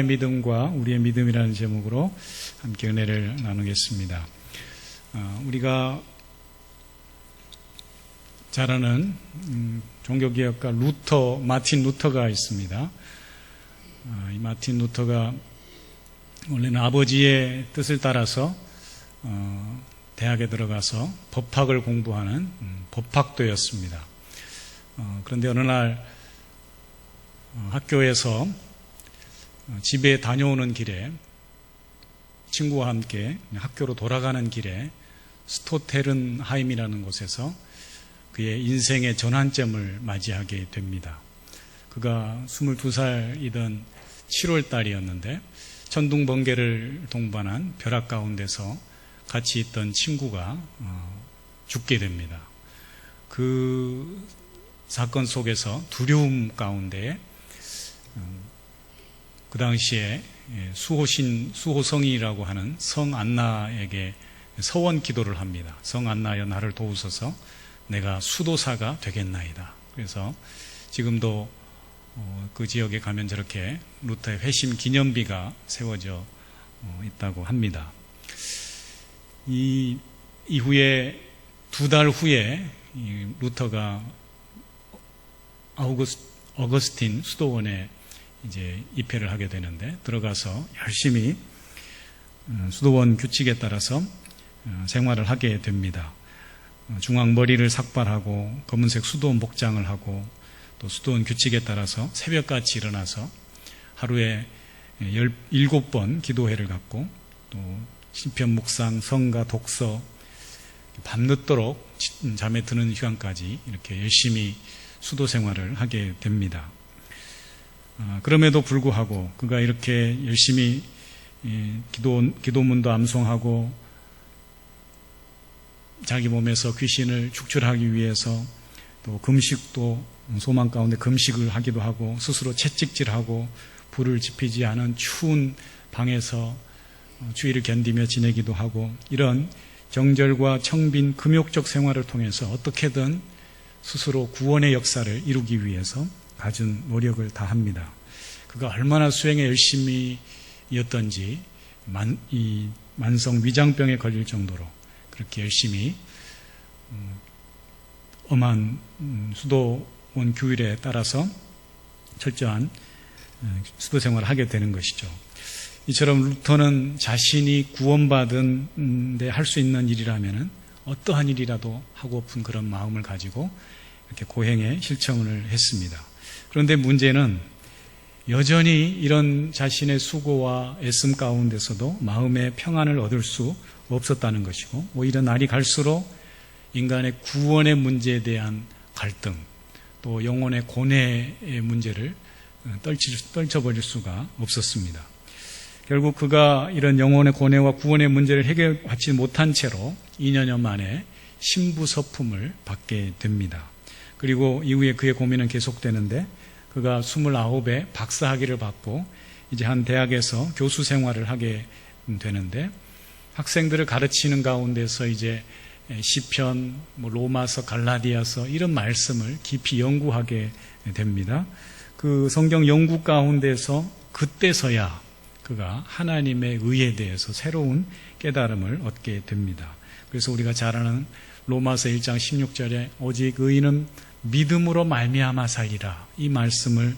믿음과 우리의 믿음이라는 제목으로 함께 은혜를 나누겠습니다. 우리가 잘 아는 종교개혁가 마틴 루터가 있습니다. 이 마틴 루터가 원래는 아버지의 뜻을 따라서 대학에 들어가서 법학을 공부하는 법학도였습니다. 그런데 어느 날 학교에서 집에 다녀오는 길에 친구와 함께 학교로 돌아가는 길에 스토테른하임이라는 곳에서 그의 인생의 전환점을 맞이하게 됩니다. 그가 22살이던 7월 달이었는데 천둥번개를 동반한 벼락 가운데서 같이 있던 친구가 죽게 됩니다. 그 사건 속에서 두려움 가운데 그 당시에 수호성이라고 하는 성 안나에게 서원 기도를 합니다. 성 안나여 나를 도우소서, 내가 수도사가 되겠나이다. 그래서 지금도 그 지역에 가면 저렇게 루터의 회심 기념비가 세워져 있다고 합니다. 이 이후에 2달 후에 루터가 어거스틴 수도원에 이제 입회를 하게 되는데 들어가서 열심히 수도원 규칙에 따라서 생활을 하게 됩니다. 중앙머리를 삭발하고 검은색 수도원 복장을 하고 또 수도원 규칙에 따라서 새벽같이 일어나서 하루에 17번 기도회를 갖고 또 시편 묵상, 성가, 독서 밤늦도록 잠에 드는 시간까지 이렇게 열심히 수도 생활을 하게 됩니다. 그럼에도 불구하고 그가 이렇게 열심히 기도문도 암송하고 자기 몸에서 귀신을 축출하기 위해서 또 금식도 소망 가운데 금식을 하기도 하고 스스로 채찍질하고 불을 지피지 않은 추운 방에서 추위를 견디며 지내기도 하고 이런 정절과 청빈 금욕적 생활을 통해서 어떻게든 스스로 구원의 역사를 이루기 위해서 갖은 노력을 다합니다. 그가 얼마나 수행에 열심히였던지 이 만성 위장병에 걸릴 정도로 그렇게 열심히 엄한 수도원 규율에 따라서 철저한 수도 생활을 하게 되는 것이죠. 이처럼 루터는 자신이 구원받은 데 할 수 있는 일이라면 어떠한 일이라도 하고픈 그런 마음을 가지고 이렇게 고행에 실천을 했습니다. 그런데 문제는 여전히 이런 자신의 수고와 애씀 가운데서도 마음의 평안을 얻을 수 없었다는 것이고 오히려 날이 갈수록 인간의 구원의 문제에 대한 갈등 또 영혼의 고뇌의 문제를 떨쳐버릴 수가 없었습니다. 결국 그가 이런 영혼의 고뇌와 구원의 문제를 해결하지 못한 채로 2년여 만에 신부서품을 받게 됩니다. 그리고 이후에 그의 고민은 계속되는데 그가 29에 박사학위를 받고 이제 한 대학에서 교수 생활을 하게 되는데 학생들을 가르치는 가운데서 이제 시편, 로마서, 갈라디아서 이런 말씀을 깊이 연구하게 됩니다. 그 성경 연구 가운데서 그때서야 그가 하나님의 의에 대해서 새로운 깨달음을 얻게 됩니다. 그래서 우리가 잘 아는 로마서 1장 16절에 오직 의인은 믿음으로 말미암아 살리라 이 말씀을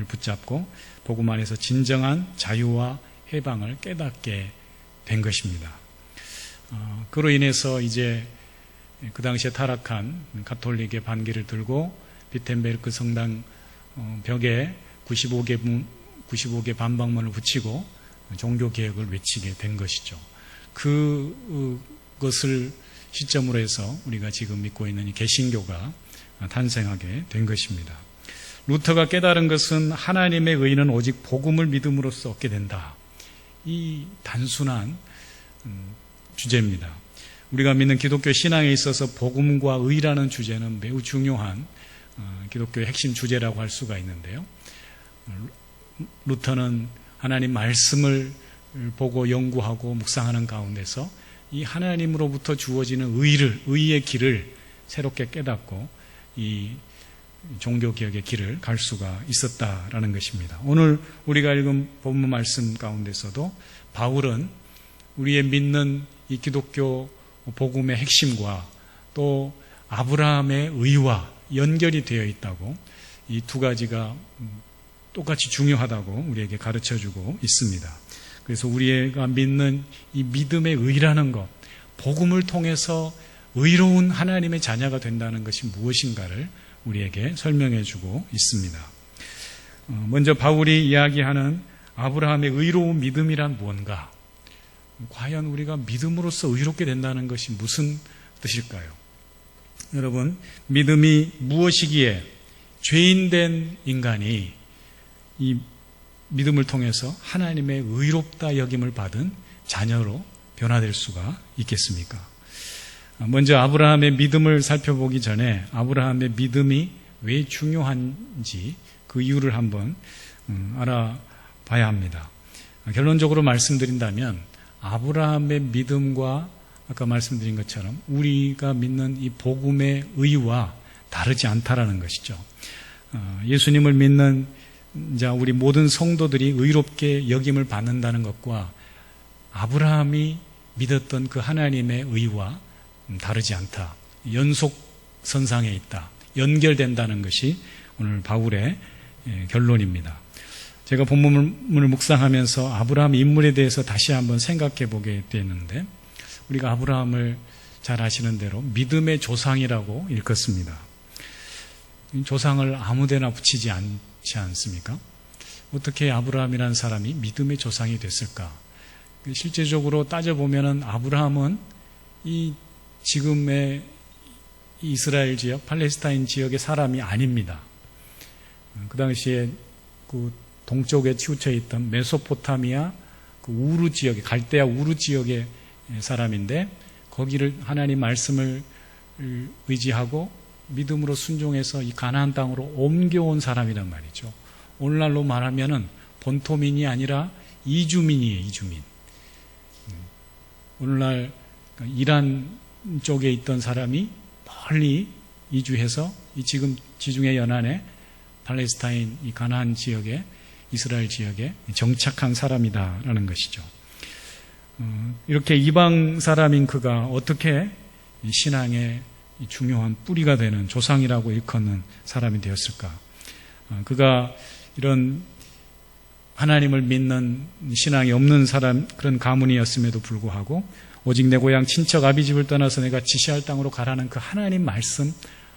붙잡고 복음 안에서 진정한 자유와 해방을 깨닫게 된 것입니다. 그로 인해서 이제 그 당시에 타락한 가톨릭의 반기를 들고 비텐베르크 성당 벽에 95개 반박문을 붙이고 종교개혁을 외치게 된 것이죠. 그것을 시점으로 해서 우리가 지금 믿고 있는 이 개신교가 탄생하게 된 것입니다. 루터가 깨달은 것은 하나님의 의는 오직 복음을 믿음으로써 얻게 된다. 이 단순한 주제입니다. 우리가 믿는 기독교 신앙에 있어서 복음과 의라는 주제는 매우 중요한 기독교의 핵심 주제라고 할 수가 있는데요. 루터는 하나님 말씀을 보고 연구하고 묵상하는 가운데서 이 하나님으로부터 주어지는 의의 길을 새롭게 깨닫고 이 종교개혁의 길을 갈 수가 있었다라는 것입니다. 오늘 우리가 읽은 본문 말씀 가운데서도 바울은 우리의 믿는 이 기독교 복음의 핵심과 또 아브라함의 의와 연결이 되어 있다고, 이 두 가지가 똑같이 중요하다고 우리에게 가르쳐주고 있습니다. 그래서 우리가 믿는 이 믿음의 의라는 것, 복음을 통해서 의로운 하나님의 자녀가 된다는 것이 무엇인가를 우리에게 설명해 주고 있습니다. 먼저 바울이 이야기하는 아브라함의 의로운 믿음이란 무언가? 과연 우리가 믿음으로써 의롭게 된다는 것이 무슨 뜻일까요? 여러분, 믿음이 무엇이기에 죄인된 인간이 이 믿음을 통해서 하나님의 의롭다 여김을 받은 자녀로 변화될 수가 있겠습니까? 먼저 아브라함의 믿음을 살펴보기 전에 아브라함의 믿음이 왜 중요한지 그 이유를 한번 알아봐야 합니다. 결론적으로 말씀드린다면 아브라함의 믿음과 아까 말씀드린 것처럼 우리가 믿는 이 복음의 의와 다르지 않다라는 것이죠. 예수님을 믿는 우리 모든 성도들이 의롭게 여김을 받는다는 것과 아브라함이 믿었던 그 하나님의 의와 다르지 않다. 연속선상에 있다. 연결된다는 것이 오늘 바울의 결론입니다. 제가 본문을 묵상하면서 아브라함 인물에 대해서 다시 한번 생각해 보게 되는데, 우리가 아브라함을 잘 아시는 대로 믿음의 조상이라고 일컫습니다. 조상을 아무데나 붙이지 않지 않습니까? 어떻게 아브라함이라는 사람이 믿음의 조상이 됐을까? 실제적으로 따져보면 아브라함은 이 지금의 이스라엘 지역, 팔레스타인 지역의 사람이 아닙니다. 그 당시에 그 동쪽에 치우쳐 있던 메소포타미아 그 우르 지역에, 갈대아 우르 지역의 사람인데, 거기를 하나님 말씀을 의지하고 믿음으로 순종해서 이 가나안 땅으로 옮겨온 사람이란 말이죠. 오늘날로 말하면은 본토민이 아니라 이주민이에요, 이주민. 오늘날 이란 쪽에 있던 사람이 멀리 이주해서 이 지금 지중해 연안에 팔레스타인 이 가나안 지역에, 이스라엘 지역에 정착한 사람이다라는 것이죠. 이렇게 이방 사람인 그가 어떻게 신앙의 중요한 뿌리가 되는 조상이라고 일컫는 사람이 되었을까? 그가 이런 하나님을 믿는 신앙이 없는 사람, 그런 가문이었음에도 불구하고 오직 내 고향 친척 아비집을 떠나서 내가 지시할 땅으로 가라는 그 하나님 말씀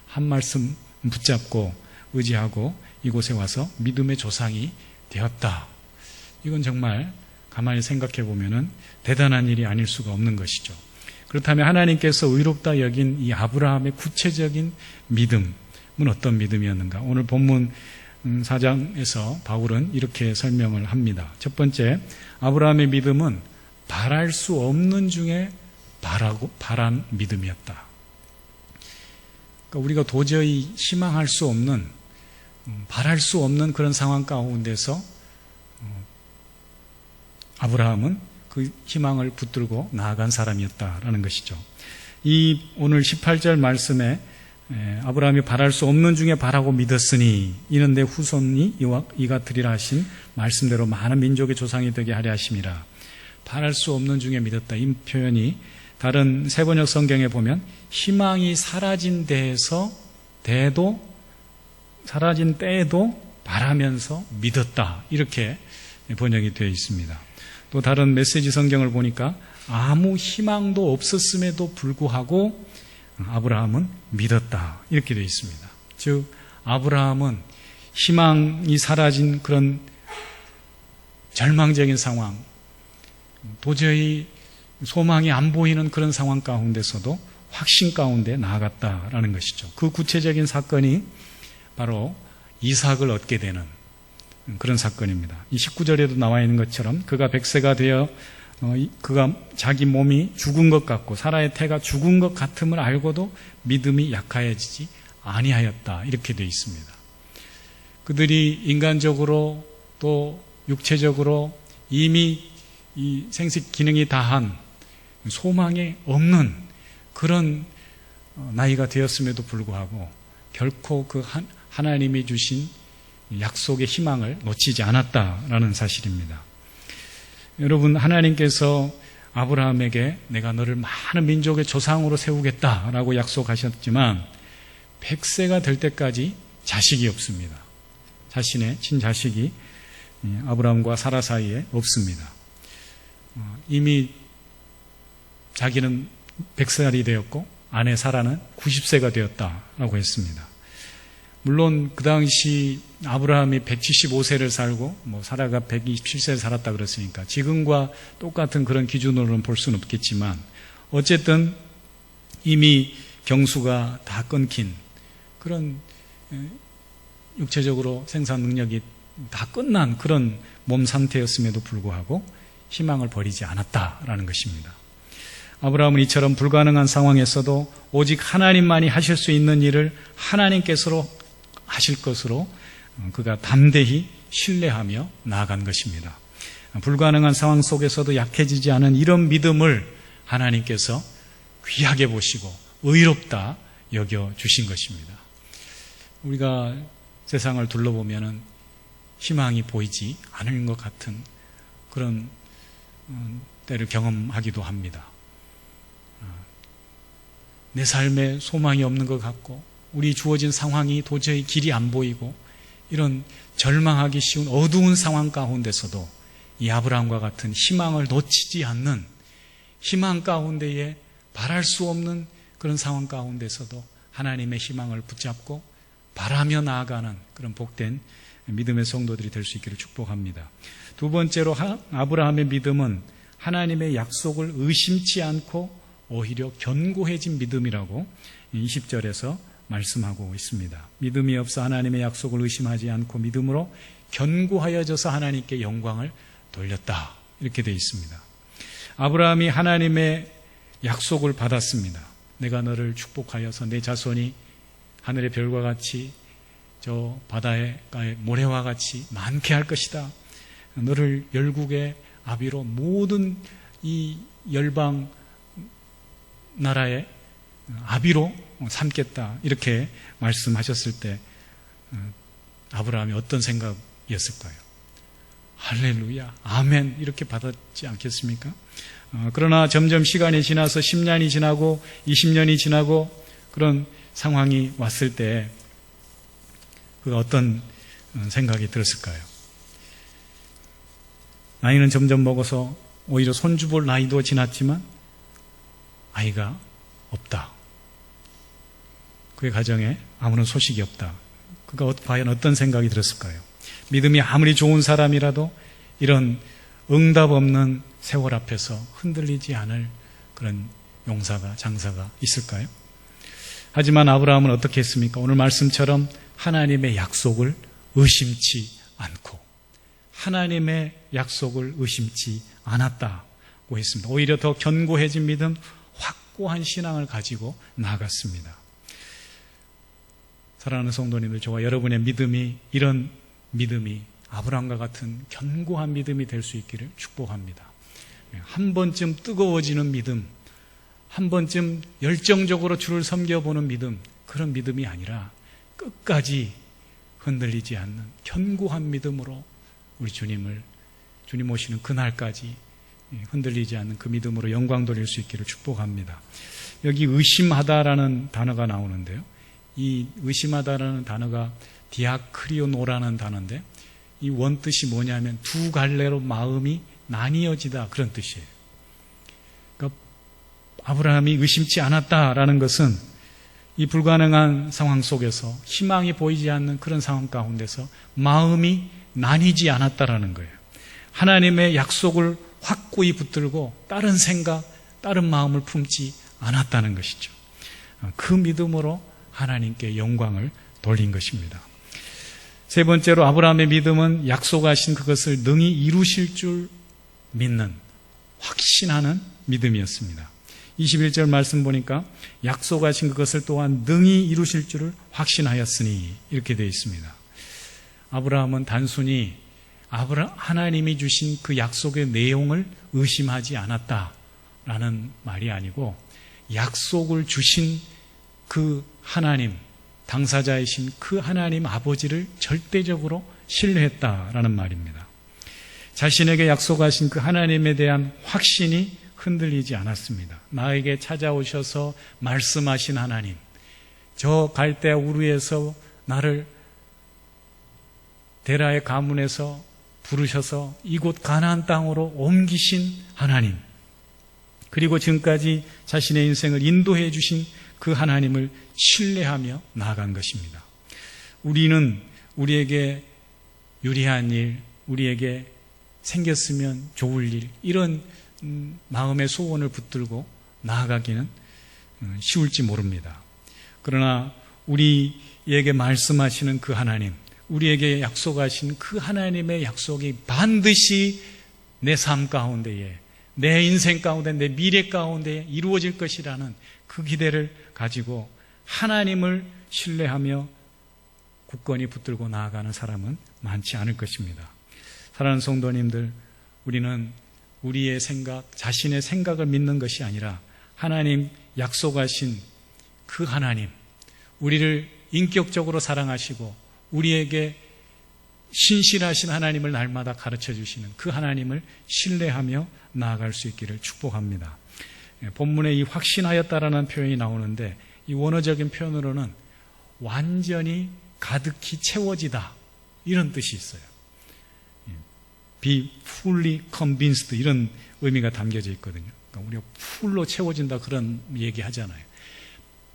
한 말씀 붙잡고 의지하고 이곳에 와서 믿음의 조상이 되었다. 이건 정말 가만히 생각해 보면은 대단한 일이 아닐 수가 없는 것이죠. 그렇다면 하나님께서 의롭다 여긴 이 아브라함의 구체적인 믿음은 어떤 믿음이었는가? 오늘 본문 4장에서 바울은 이렇게 설명을 합니다. 첫 번째, 아브라함의 믿음은 바랄 수 없는 중에 바란 믿음이었다. 그러니까 우리가 도저히 희망할 수 없는, 바랄 수 없는 그런 상황 가운데서 아브라함은 그 희망을 붙들고 나아간 사람이었다라는 것이죠. 이 오늘 18절 말씀에 아브라함이 바랄 수 없는 중에 바라고 믿었으니 이는 내 후손이 이가 되리라 하신 말씀대로 많은 민족의 조상이 되게 하려 하심이라. 바랄 수 없는 중에 믿었다. 이 표현이 다른 세번역 성경에 보면 희망이 사라진 데에서 사라진 때에도 바라면서 믿었다. 이렇게 번역이 되어 있습니다. 또 다른 메시지 성경을 보니까 아무 희망도 없었음에도 불구하고 아브라함은 믿었다. 이렇게 되어 있습니다. 즉 아브라함은 희망이 사라진 그런 절망적인 상황, 도저히 소망이 안 보이는 그런 상황 가운데서도 확신 가운데 나아갔다라는 것이죠. 그 구체적인 사건이 바로 이삭을 얻게 되는 그런 사건입니다. 이 19절에도 나와 있는 것처럼 그가 100세가 되어 그가 자기 몸이 죽은 것 같고 사라의 태가 죽은 것 같음을 알고도 믿음이 약하여지지 아니하였다. 이렇게 되어 있습니다. 그들이 인간적으로 또 육체적으로 이미 이 생식 기능이 다한 소망이 없는 그런 나이가 되었음에도 불구하고 결코 그 하나님이 주신 약속의 희망을 놓치지 않았다라는 사실입니다. 여러분, 하나님께서 아브라함에게 내가 너를 많은 민족의 조상으로 세우겠다라고 약속하셨지만 100세가 될 때까지 자식이 없습니다. 자신의 친자식이 아브라함과 사라 사이에 없습니다. 이미 자기는 100살이 되었고 아내 사라는 90세가 되었다라고 했습니다. 물론 그 당시 아브라함이 175세를 살고 사라가 127세를 살았다 그랬으니까 지금과 똑같은 그런 기준으로는 볼 수는 없겠지만 어쨌든 이미 경수가 다 끊긴 그런 육체적으로 생산 능력이 다 끝난 그런 몸 상태였음에도 불구하고 희망을 버리지 않았다라는 것입니다. 아브라함은 이처럼 불가능한 상황에서도 오직 하나님만이 하실 수 있는 일을 하나님께서 하실 것으로 그가 담대히 신뢰하며 나아간 것입니다. 불가능한 상황 속에서도 약해지지 않은 이런 믿음을 하나님께서 귀하게 보시고 의롭다 여겨주신 것입니다. 우리가 세상을 둘러보면 희망이 보이지 않은 것 같은 그런 때를 경험하기도 합니다. 내 삶에 소망이 없는 것 같고 우리 주어진 상황이 도저히 길이 안 보이고 이런 절망하기 쉬운 어두운 상황 가운데서도 이 아브라함과 같은 희망을 놓치지 않는 희망 가운데에 바랄 수 없는 그런 상황 가운데서도 하나님의 희망을 붙잡고 바라며 나아가는 그런 복된 믿음의 성도들이 될 수 있기를 축복합니다. 두 번째로 아브라함의 믿음은 하나님의 약속을 의심치 않고 오히려 견고해진 믿음이라고 20절에서 말씀하고 있습니다. 믿음이 없어 하나님의 약속을 의심하지 않고 믿음으로 견고하여져서 하나님께 영광을 돌렸다. 이렇게 되어 있습니다. 아브라함이 하나님의 약속을 받았습니다. 내가 너를 축복하여서 내 자손이 하늘의 별과 같이 저 바다의 모래와 같이 많게 할 것이다. 너를 열국의 아비로 모든 이 열방 나라의 아비로 삼겠다. 이렇게 말씀하셨을 때 아브라함이 어떤 생각이었을까요? 할렐루야, 아멘 이렇게 받았지 않겠습니까? 그러나 점점 시간이 지나서 10년이 지나고 20년이 지나고 그런 상황이 왔을 때 그가 어떤 생각이 들었을까요? 나이는 점점 먹어서 오히려 손주 볼 나이도 지났지만 아이가 없다. 그의 가정에 아무런 소식이 없다. 그가 과연 어떤 생각이 들었을까요? 믿음이 아무리 좋은 사람이라도 이런 응답 없는 세월 앞에서 흔들리지 않을 그런 용사가 장사가 있을까요? 하지만 아브라함은 어떻게 했습니까? 오늘 말씀처럼 하나님의 약속을 의심치 않고 하나님의 약속을 의심치 않았다고 했습니다. 오히려 더 견고해진 믿음, 확고한 신앙을 가지고 나아갔습니다. 사랑하는 성도님들, 저와 여러분의 믿음이 이런 믿음이 아브라함과 같은 견고한 믿음이 될 수 있기를 축복합니다. 한 번쯤 뜨거워지는 믿음, 한 번쯤 열정적으로 주를 섬겨보는 믿음, 그런 믿음이 아니라 끝까지 흔들리지 않는 견고한 믿음으로 우리 주님 오시는 그날까지 흔들리지 않는 그 믿음으로 영광 돌릴 수 있기를 축복합니다. 여기 의심하다라는 단어가 나오는데요. 이 의심하다라는 단어가 디아크리오노라는 단어인데 이 원뜻이 뭐냐면 두 갈래로 마음이 나뉘어지다, 그런 뜻이에요. 그러니까 아브라함이 의심치 않았다라는 것은 이 불가능한 상황 속에서 희망이 보이지 않는 그런 상황 가운데서 마음이 나뉘지 않았다라는 거예요. 하나님의 약속을 확고히 붙들고 다른 생각, 다른 마음을 품지 않았다는 것이죠. 그 믿음으로 하나님께 영광을 돌린 것입니다. 세 번째로 아브라함의 믿음은 약속하신 그것을 능히 이루실 줄 믿는, 확신하는 믿음이었습니다. 21절 말씀 보니까 약속하신 그것을 또한 능히 이루실 줄을 확신하였으니 이렇게 되어 있습니다. 아브라함은 단순히 하나님이 주신 그 약속의 내용을 의심하지 않았다라는 말이 아니고 약속을 주신 그 하나님, 당사자이신 그 하나님 아버지를 절대적으로 신뢰했다라는 말입니다. 자신에게 약속하신 그 하나님에 대한 확신이 흔들리지 않았습니다. 나에게 찾아오셔서 말씀하신 하나님, 저 갈대아 우르에서 나를 데라의 가문에서 부르셔서 이곳 가나안 땅으로 옮기신 하나님, 그리고 지금까지 자신의 인생을 인도해 주신 그 하나님을 신뢰하며 나아간 것입니다. 우리는 우리에게 유리한 일, 우리에게 생겼으면 좋을 일, 이런 마음의 소원을 붙들고 나아가기는 쉬울지 모릅니다. 그러나 우리에게 말씀하시는 그 하나님, 우리에게 약속하신 그 하나님의 약속이 반드시 내 삶 가운데에, 내 인생 가운데, 내 미래 가운데에 이루어질 것이라는 그 기대를 가지고 하나님을 신뢰하며 굳건히 붙들고 나아가는 사람은 많지 않을 것입니다. 사랑하는 성도님들, 우리는 우리의 생각, 자신의 생각을 믿는 것이 아니라 하나님 약속하신 그 하나님, 우리를 인격적으로 사랑하시고 우리에게 신실하신 하나님을 날마다 가르쳐 주시는 그 하나님을 신뢰하며 나아갈 수 있기를 축복합니다. 본문에 이 확신하였다라는 표현이 나오는데 이 원어적인 표현으로는 완전히 가득히 채워지다, 이런 뜻이 있어요. Be fully convinced, 이런 의미가 담겨져 있거든요. 그러니까 우리가 풀로 채워진다, 그런 얘기 하잖아요.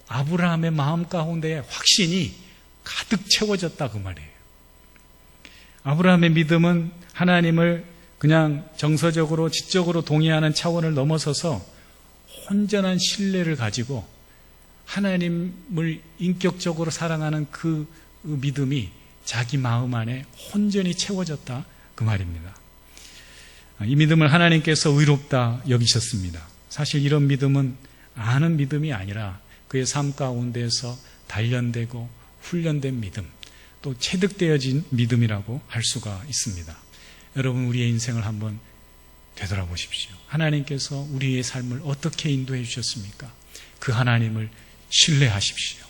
아브라함의 마음 가운데 확신이 가득 채워졌다, 그 말이에요. 아브라함의 믿음은 하나님을 그냥 정서적으로 지적으로 동의하는 차원을 넘어서서 온전한 신뢰를 가지고 하나님을 인격적으로 사랑하는 그 믿음이 자기 마음 안에 온전히 채워졌다, 그 말입니다. 이 믿음을 하나님께서 의롭다 여기셨습니다. 사실 이런 믿음은 아는 믿음이 아니라 그의 삶 가운데에서 단련되고 훈련된 믿음, 또 체득되어진 믿음이라고 할 수가 있습니다. 여러분, 우리의 인생을 한번 되돌아보십시오. 하나님께서 우리의 삶을 어떻게 인도해 주셨습니까? 그 하나님을 신뢰하십시오.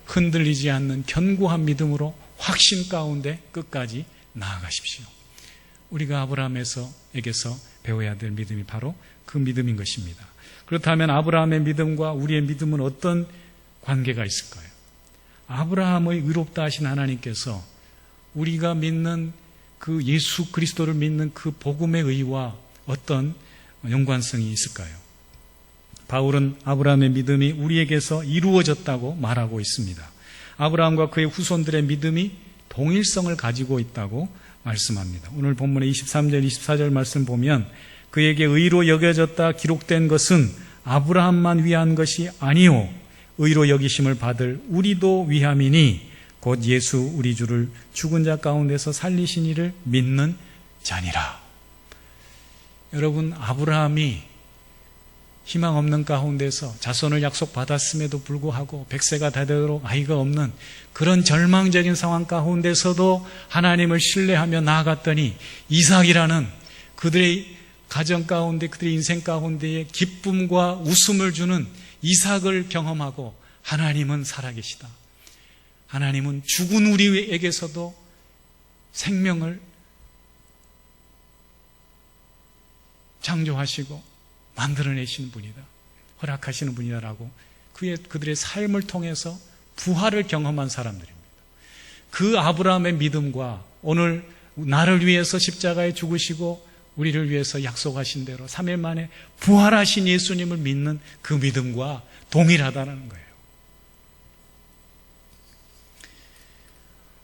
흔들리지 않는 견고한 믿음으로 확신 가운데 끝까지 나아가십시오. 우리가 아브라함에게서 배워야 될 믿음이 바로 그 믿음인 것입니다. 그렇다면 아브라함의 믿음과 우리의 믿음은 어떤 관계가 있을까요? 아브라함의 의롭다 하신 하나님께서 우리가 믿는 그 예수 그리스도를 믿는 그 복음의 의와 어떤 연관성이 있을까요? 바울은 아브라함의 믿음이 우리에게서 이루어졌다고 말하고 있습니다. 아브라함과 그의 후손들의 믿음이 동일성을 가지고 있다고 말씀합니다. 오늘 본문의 23절, 24절 말씀 보면 그에게 의로 여겨졌다 기록된 것은 아브라함만 위한 것이 아니요 의로 여기심을 받을 우리도 위함이니 곧 예수 우리 주를 죽은 자 가운데서 살리신 이를 믿는 자니라. 여러분, 아브라함이 희망 없는 가운데서 자손을 약속받았음에도 불구하고 100세가 되도록 아이가 없는 그런 절망적인 상황 가운데서도 하나님을 신뢰하며 나아갔더니 이삭이라는 그들의 가정 가운데, 그들의 인생 가운데에 기쁨과 웃음을 주는 이삭을 경험하고 하나님은 살아계시다, 하나님은 죽은 우리에게서도 생명을 창조하시고 만들어내시는 분이다, 허락하시는 분이다라고 그들의 삶을 통해서 부활을 경험한 사람들입니다. 그 아브라함의 믿음과 오늘 나를 위해서 십자가에 죽으시고 우리를 위해서 약속하신 대로 3일 만에 부활하신 예수님을 믿는 그 믿음과 동일하다는 거예요.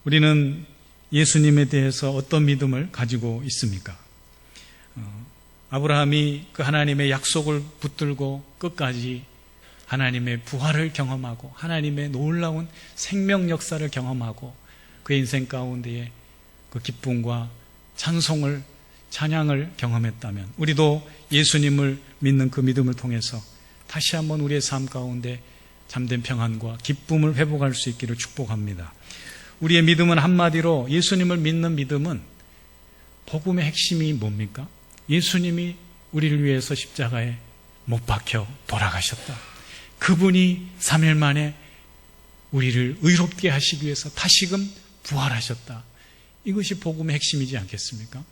우리는 예수님에 대해서 어떤 믿음을 가지고 있습니까? 아브라함이 그 하나님의 약속을 붙들고 끝까지 하나님의 부활을 경험하고 하나님의 놀라운 생명 역사를 경험하고 그의 인생 가운데에 그 기쁨과 찬양을 경험했다면 우리도 예수님을 믿는 그 믿음을 통해서 다시 한번 우리의 삶 가운데 잠든 평안과 기쁨을 회복할 수 있기를 축복합니다. 우리의 믿음은 한마디로, 예수님을 믿는 믿음은 복음의 핵심이 뭡니까? 예수님이 우리를 위해서 십자가에 못 박혀 돌아가셨다. 그분이 3일 만에 우리를 의롭게 하시기 위해서 다시금 부활하셨다. 이것이 복음의 핵심이지 않겠습니까?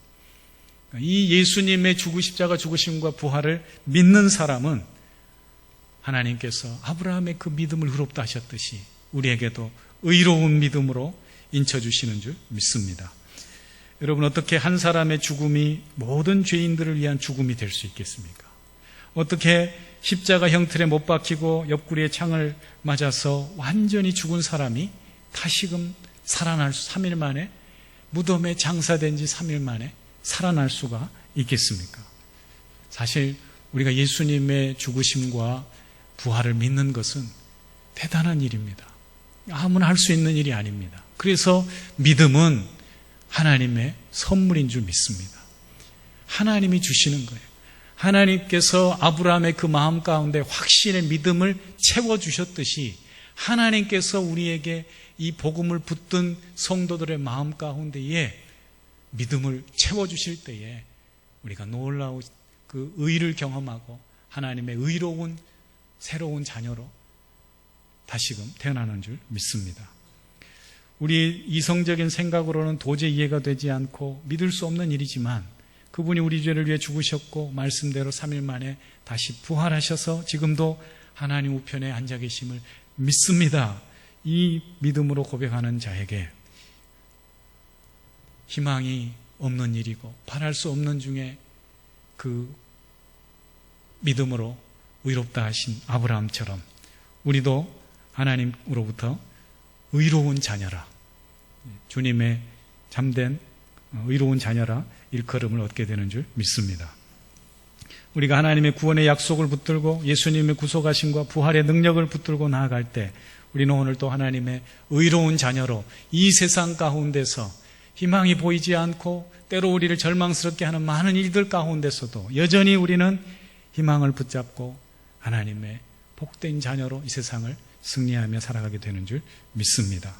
이 예수님의 십자가 죽으심과 부활을 믿는 사람은 하나님께서 아브라함의 그 믿음을 의롭다 하셨듯이 우리에게도 의로운 믿음으로 인쳐주시는 줄 믿습니다. 여러분, 어떻게 한 사람의 죽음이 모든 죄인들을 위한 죽음이 될 수 있겠습니까? 어떻게 십자가 형틀에 못 박히고 옆구리에 창을 맞아서 완전히 죽은 사람이 다시금 살아날 3일 만에, 무덤에 장사된 지 3일 만에 살아날 수가 있겠습니까? 사실 우리가 예수님의 죽으심과 부활을 믿는 것은 대단한 일입니다. 아무나 할 수 있는 일이 아닙니다. 그래서 믿음은 하나님의 선물인 줄 믿습니다. 하나님이 주시는 거예요. 하나님께서 아브라함의 그 마음 가운데 확신의 믿음을 채워주셨듯이 하나님께서 우리에게 이 복음을 붙든 성도들의 마음 가운데에 믿음을 채워주실 때에 우리가 놀라운 그 의를 경험하고 하나님의 의로운 새로운 자녀로 다시금 태어나는 줄 믿습니다. 우리 이성적인 생각으로는 도저히 이해가 되지 않고 믿을 수 없는 일이지만 그분이 우리 죄를 위해 죽으셨고 말씀대로 3일 만에 다시 부활하셔서 지금도 하나님 우편에 앉아 계심을 믿습니다. 이 믿음으로 고백하는 자에게 희망이 없는 일이고 바랄 수 없는 중에 그 믿음으로 의롭다 하신 아브라함처럼 우리도 하나님으로부터 의로운 자녀라, 주님의 참된 의로운 자녀라 일컬음을 얻게 되는 줄 믿습니다. 우리가 하나님의 구원의 약속을 붙들고 예수님의 구속하심과 부활의 능력을 붙들고 나아갈 때 우리는 오늘 또 하나님의 의로운 자녀로 이 세상 가운데서 희망이 보이지 않고 때로 우리를 절망스럽게 하는 많은 일들 가운데서도 여전히 우리는 희망을 붙잡고 하나님의 복된 자녀로 이 세상을 승리하며 살아가게 되는 줄 믿습니다.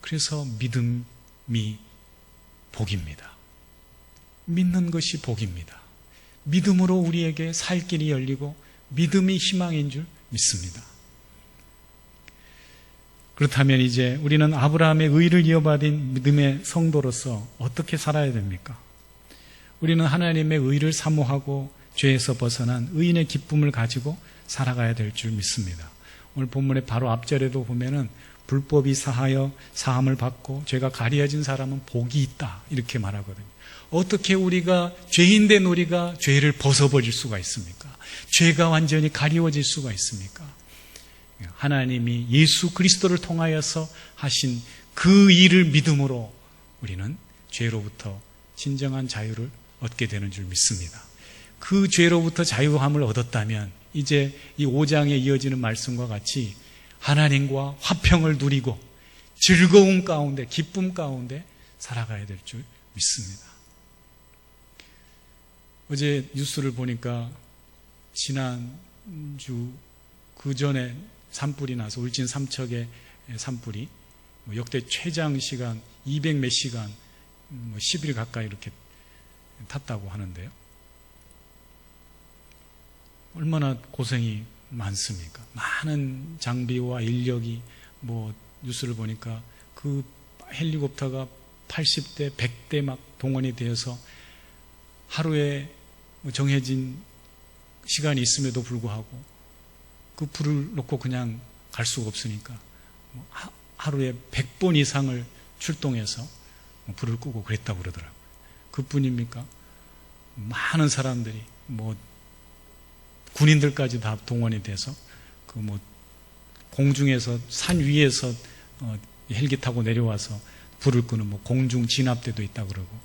그래서 믿음이 복입니다. 믿는 것이 복입니다. 믿음으로 우리에게 살 길이 열리고 믿음이 희망인 줄 믿습니다. 그렇다면 이제 우리는 아브라함의 의를 이어받은 믿음의 성도로서 어떻게 살아야 됩니까? 우리는 하나님의 의를 사모하고 죄에서 벗어난 의인의 기쁨을 가지고 살아가야 될 줄 믿습니다. 오늘 본문의 바로 앞절에도 보면은 불법이 사하여 사함을 받고 죄가 가려진 사람은 복이 있다 이렇게 말하거든요. 어떻게 우리가 죄인된 우리가 죄를 벗어버릴 수가 있습니까? 죄가 완전히 가리워질 수가 있습니까? 하나님이 예수 그리스도를 통하여서 하신 그 일을 믿음으로 우리는 죄로부터 진정한 자유를 얻게 되는 줄 믿습니다. 그 죄로부터 자유함을 얻었다면 이제 이 5장에 이어지는 말씀과 같이 하나님과 화평을 누리고 즐거움 가운데 기쁨 가운데 살아가야 될 줄 믿습니다. 어제 뉴스를 보니까 지난주 그 전에 산불이 나서 울진 삼척의 산불이 역대 최장 시간 200 몇 시간 10일 가까이 이렇게 탔다고 하는데요. 얼마나 고생이 많습니까? 많은 장비와 인력이 뉴스를 보니까 그 헬리콥터가 80대, 100대 막 동원이 되어서 하루에 정해진 시간이 있음에도 불구하고 그 불을 놓고 그냥 갈 수가 없으니까 하루에 100번 이상을 출동해서 불을 끄고 그랬다고 그러더라고요. 그뿐입니까? 많은 사람들이 군인들까지 다 동원이 돼서 공중에서 산 위에서 헬기 타고 내려와서 불을 끄는 공중 진압대도 있다고 그러고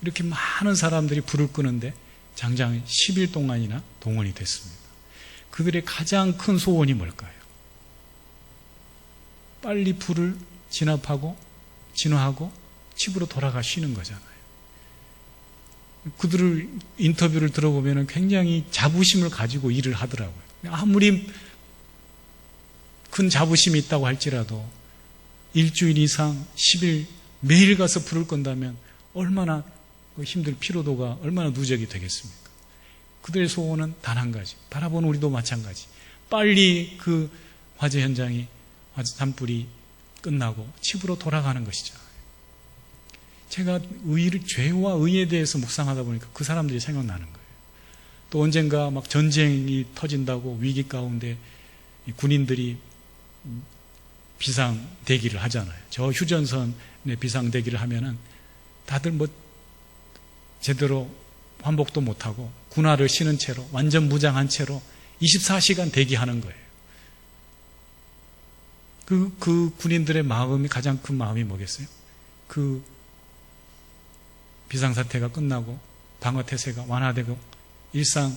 이렇게 많은 사람들이 불을 끄는데 장장 10일 동안이나 동원이 됐습니다. 그들의 가장 큰 소원이 뭘까요? 빨리 불을 진압하고 진화하고 집으로 돌아가 쉬는 거잖아요. 그들을 인터뷰를 들어보면 굉장히 자부심을 가지고 일을 하더라고요. 아무리 큰 자부심이 있다고 할지라도 일주일 이상 10일 매일 가서 불을 끈다면 얼마나 힘들 피로도가 얼마나 누적이 되겠습니까? 그들의 소원은 단 한 가지, 바라보는 우리도 마찬가지. 빨리 그 화재 현장이 산불이 끝나고 집으로 돌아가는 것이죠. 제가 죄와 의에 대해서 묵상하다 보니까 그 사람들이 생각나는 거예요. 또 언젠가 막 전쟁이 터진다고 위기 가운데 군인들이 비상대기를 하잖아요. 저 휴전선에 비상대기를 하면은 다들 뭐 제대로 환복도 못하고 군화를 신은 채로 완전 무장한 채로 24시간 대기하는 거예요. 그 군인들의 마음이, 가장 큰 마음이 뭐겠어요? 그 비상사태가 끝나고 방어태세가 완화되고 일상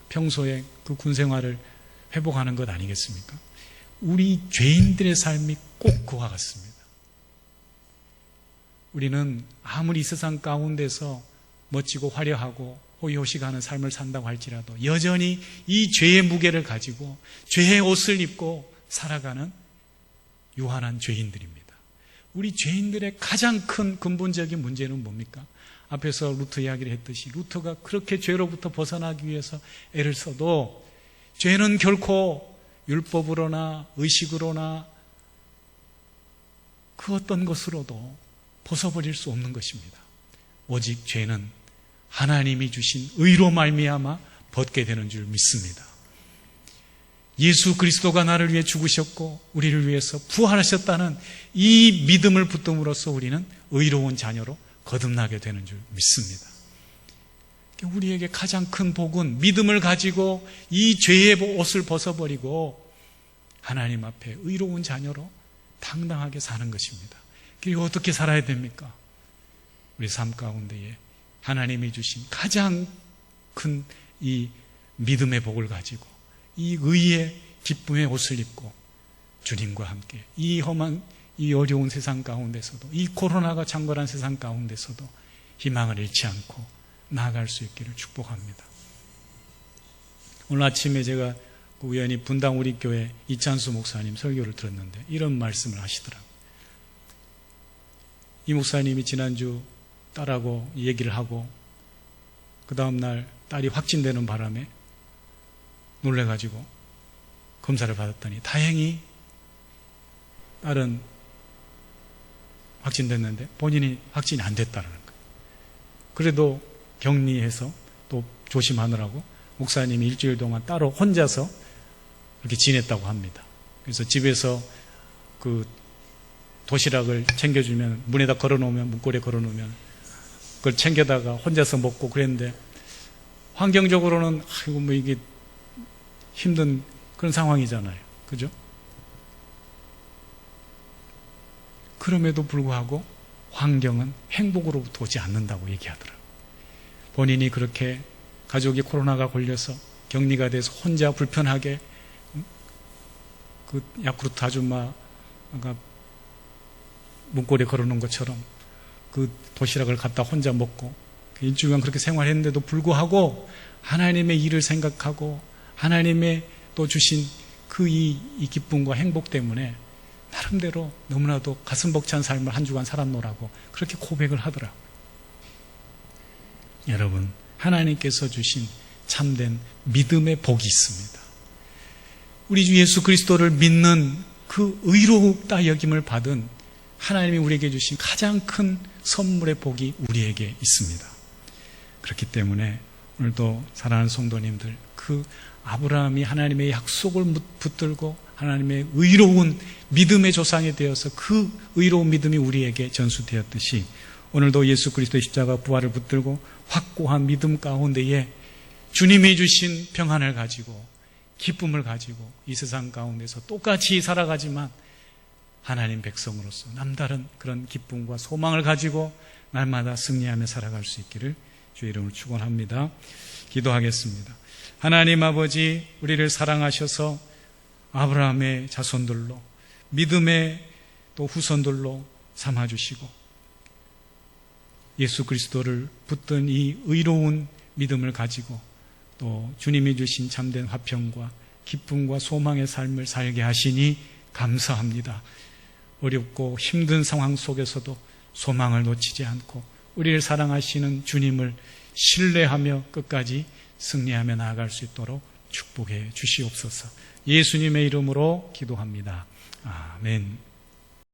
평소에 그 군생활을 회복하는 것 아니겠습니까? 우리 죄인들의 삶이 꼭 그와 같습니다. 우리는 아무리 이 세상 가운데서 멋지고 화려하고 호의호식하는 삶을 산다고 할지라도 여전히 이 죄의 무게를 가지고 죄의 옷을 입고 살아가는 유한한 죄인들입니다. 우리 죄인들의 가장 큰 근본적인 문제는 뭡니까? 앞에서 루터 이야기를 했듯이 루터가 그렇게 죄로부터 벗어나기 위해서 애를 써도 죄는 결코 율법으로나 의식으로나 그 어떤 것으로도 벗어버릴 수 없는 것입니다. 오직 죄는 하나님이 주신 의로 말미암아 벗게 되는 줄 믿습니다. 예수 그리스도가 나를 위해 죽으셨고 우리를 위해서 부활하셨다는 이 믿음을 붙듦으로써 우리는 의로운 자녀로 거듭나게 되는 줄 믿습니다. 우리에게 가장 큰 복은 믿음을 가지고 이 죄의 옷을 벗어버리고 하나님 앞에 의로운 자녀로 당당하게 사는 것입니다. 그리고 어떻게 살아야 됩니까? 우리 삶 가운데에 하나님이 주신 가장 큰 이 믿음의 복을 가지고 이 의의 기쁨의 옷을 입고 주님과 함께 이 험한 이 어려운 세상 가운데서도 이 코로나가 창궐한 세상 가운데서도 희망을 잃지 않고 나아갈 수 있기를 축복합니다. 오늘 아침에 제가 우연히 분당 우리 교회 이찬수 목사님 설교를 들었는데 이런 말씀을 하시더라고요. 이 목사님이 지난주 딸하고 얘기를 하고 그 다음날 딸이 확진되는 바람에 놀래가지고 검사를 받았더니 다행히 딸은 확진됐는데 본인이 확진이 안 됐다는 거예요. 그래도 격리해서 또 조심하느라고 목사님이 일주일 동안 따로 혼자서 이렇게 지냈다고 합니다. 그래서 집에서 그 도시락을 챙겨주면 문에다 걸어놓으면 문고리에 걸어놓으면 그걸 챙겨다가 혼자서 먹고 그랬는데 환경적으로는 아이고 뭐 이게 힘든 그런 상황이잖아요. 그죠? 그럼에도 불구하고 환경은 행복으로부터 오지 않는다고 얘기하더라고요. 본인이 그렇게 가족이 코로나가 걸려서 격리가 돼서 혼자 불편하게 그 야쿠르트 아줌마가 문고리에 걸어놓은 것처럼 그 도시락을 갖다 혼자 먹고 일주일간 그렇게 생활했는데도 불구하고 하나님의 일을 생각하고 하나님의 또 주신 그 이 기쁨과 행복 때문에 나름대로 너무나도 가슴 벅찬 삶을 한 주간 살았노라고 그렇게 고백을 하더라고요. 여러분, 하나님께서 주신 참된 믿음의 복이 있습니다. 우리 주 예수 그리스도를 믿는 그 의롭다 여김을 받은 하나님이 우리에게 주신 가장 큰 선물의 복이 우리에게 있습니다. 그렇기 때문에 오늘도 사랑하는 성도님들, 그 아브라함이 하나님의 약속을 붙들고 하나님의 의로운 믿음의 조상이 되어서 그 의로운 믿음이 우리에게 전수되었듯이 오늘도 예수 그리스도의 십자가 부활을 붙들고 확고한 믿음 가운데에 주님이 주신 평안을 가지고 기쁨을 가지고 이 세상 가운데서 똑같이 살아가지만 하나님 백성으로서 남다른 그런 기쁨과 소망을 가지고 날마다 승리하며 살아갈 수 있기를 주의 이름으로 축원합니다. 기도하겠습니다. 하나님 아버지, 우리를 사랑하셔서 아브라함의 자손들로 믿음의 또 후손들로 삼아주시고 예수 그리스도를 붙든 이 의로운 믿음을 가지고 또 주님이 주신 참된 화평과 기쁨과 소망의 삶을 살게 하시니 감사합니다. 어렵고 힘든 상황 속에서도 소망을 놓치지 않고 우리를 사랑하시는 주님을 신뢰하며 끝까지 승리하며 나아갈 수 있도록 축복해 주시옵소서. 예수님의 이름으로 기도합니다. 아멘.